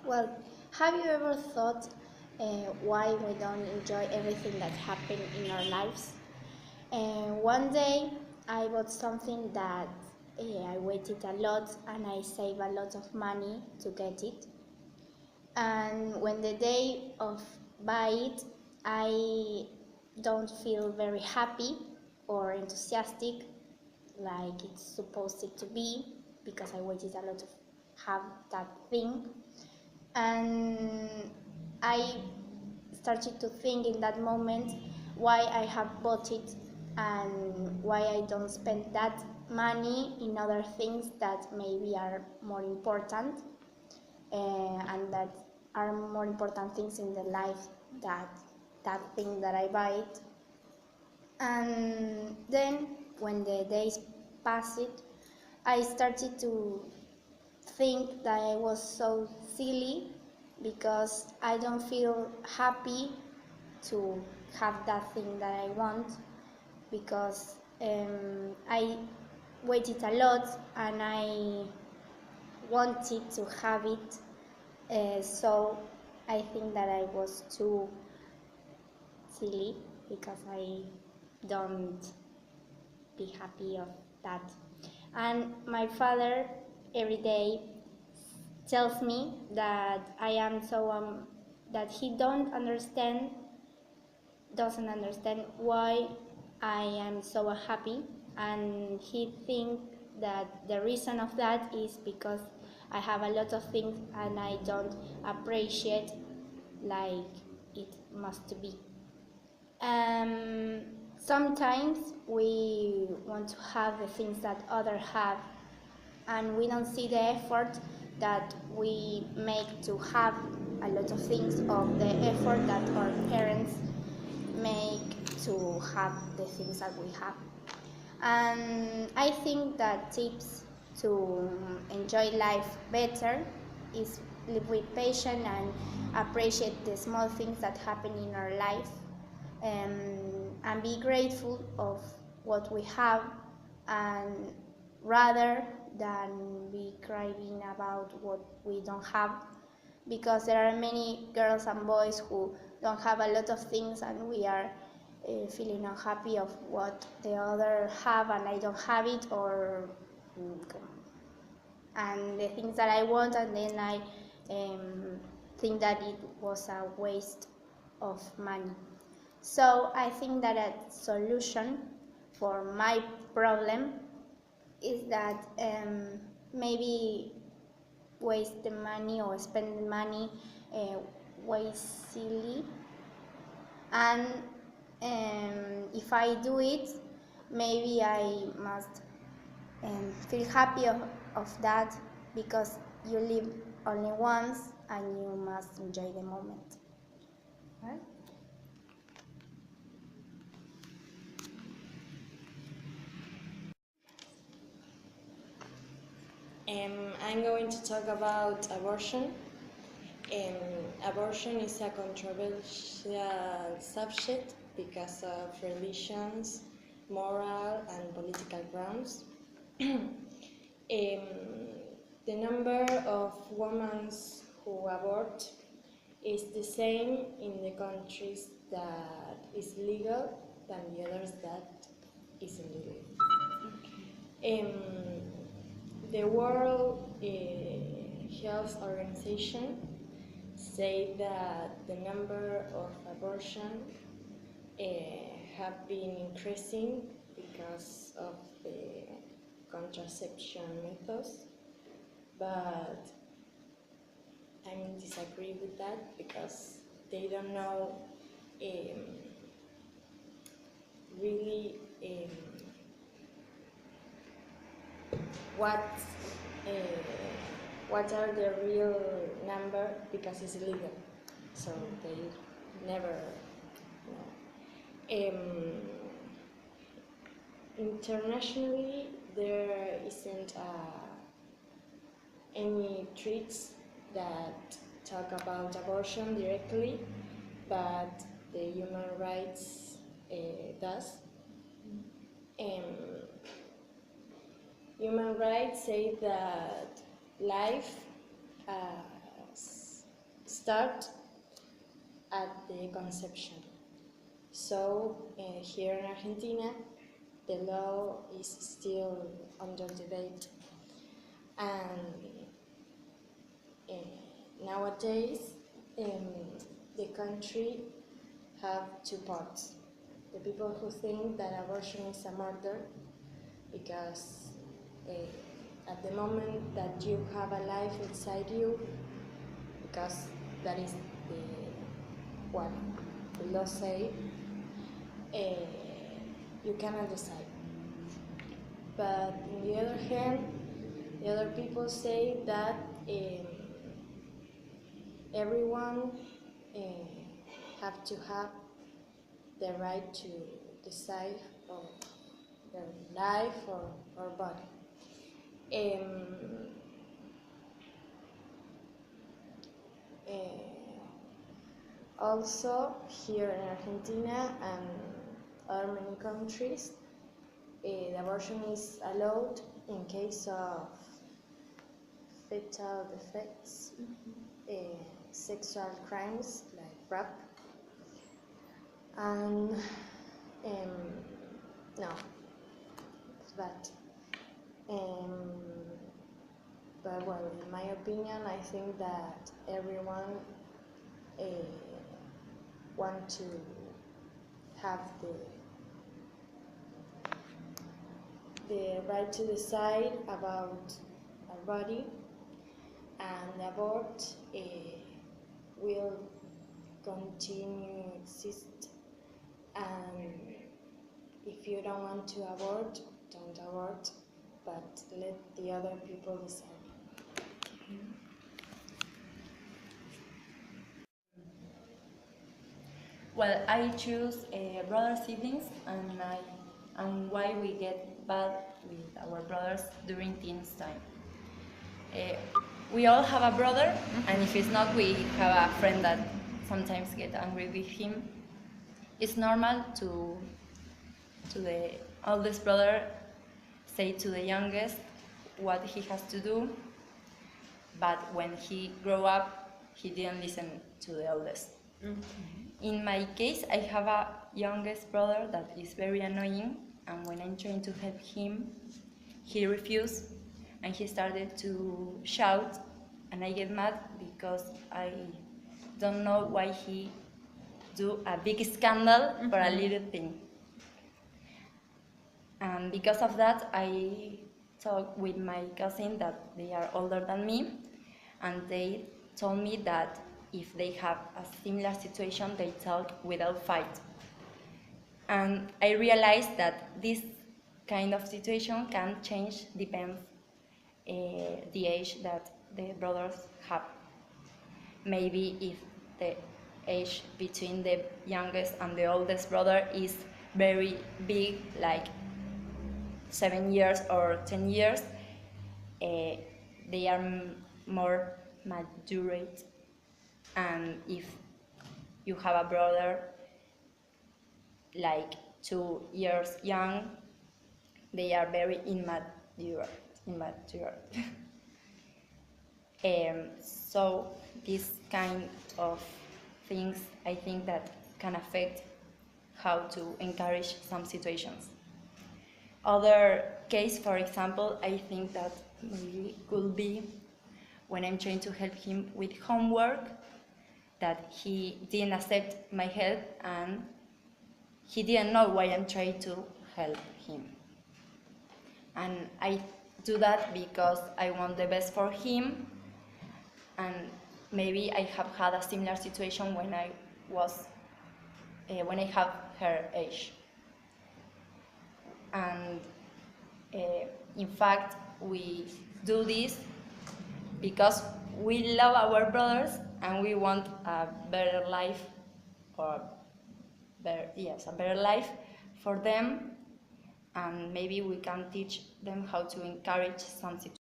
Well, have you ever thought why we don't enjoy everything that happened in our lives? One day I bought something that I waited a lot and I saved a lot of money to get it. And when the day of buy it, I don't feel very happy or enthusiastic like it's supposed to be because I waited a lot to have that thing. And I started to think in that moment why I have bought it and why I don't spend that money in other things that maybe are more important and that are more important things in the life that that thing that I buy it. And then when the days passed, I started to think that I was so silly because I don't feel happy to have that thing that I want because I waited a lot and I wanted to have it. So I think that I was too silly because I don't be happy of that. And my father every day tells me that I am so that he doesn't understand why I am so unhappy, and he think that the reason of that is because I have a lot of things and I don't appreciate like it must be. Um, Sometimes we want to have the things that others have, and we don't see the effort that we make to have a lot of things of the effort that our parents make to have the things that we have. And I think that tips to enjoy life better is live with patience and appreciate the small things that happen in our life, and be grateful of what we have, and rather than be crying about what we don't have, because there are many girls and boys who don't have a lot of things and we are feeling unhappy of what the other have and I don't have it, or and the things that I want, and then I think that it was a waste of money. So I think that a solution for my problem is that maybe waste the money or spend the money uh, wastely, and if I do it, maybe I must feel happy of that, because you live only once and you must enjoy the moment. Right? I'm going to talk about abortion. Abortion is a controversial subject because of religions, moral, and political grounds. The number of women who abort is the same in the countries that is legal than the others that is illegal. The World Health Organization say that the number of abortion have been increasing because of the contraception methods, but I disagree with that because they don't know really what uh, what are the real number because it's illegal, so they never know. Internationally, there isn't any treats that talk about abortion directly, but the human rights does. Um, Human rights say that life start at the conception. So here in Argentina, the law is still under debate, and nowadays the country have two parts. The people who think that abortion is a murder because at the moment that you have a life inside you, because that is what the law say, you cannot decide. But on the other hand, the other people say that everyone have to have the right to decide on their life or body. Also, here in Argentina and other many countries, the abortion is allowed in case of fetal defects, sexual crimes like rape, and no, it's bad. But well, in my opinion, I think that everyone want to have the right to decide about our body, and abort will continue exist. And if you don't want to abort, don't abort, but let the other people decide. Well, I choose brother siblings, and why we get bad with our brothers during teens time. We all have a brother, and if it's not, we have a friend that sometimes get angry with him. It's normal to the oldest brother say to the youngest what he has to do, but when he grew up, he didn't listen to the oldest. In my case, I have a youngest brother that is very annoying, and when I'm trying to help him, he refused, and he started to shout, and I get mad because I don't know why he do a big scandal for a little thing. And because of that, I talked with my cousin that they are older than me, and they told me that if they have a similar situation, they talk without fight. And I realized that this kind of situation can change, depends the age that the brothers have. Maybe if the age between the youngest and the oldest brother is very big, like 7 years or 10 years, they are more mature. And if you have a brother like 2 years young, they are very immature. So this kind of things, I think that can affect how to encourage some situations. Other case, for example, I think that maybe could be when I'm trying to help him with homework, that he didn't accept my help and he didn't know why I'm trying to help him. And I do that because I want the best for him, and maybe I have had a similar situation when I have her age. And in fact, we do this because we love our brothers and we want a better life, a better life for them, and maybe we can teach them how to encourage some situations.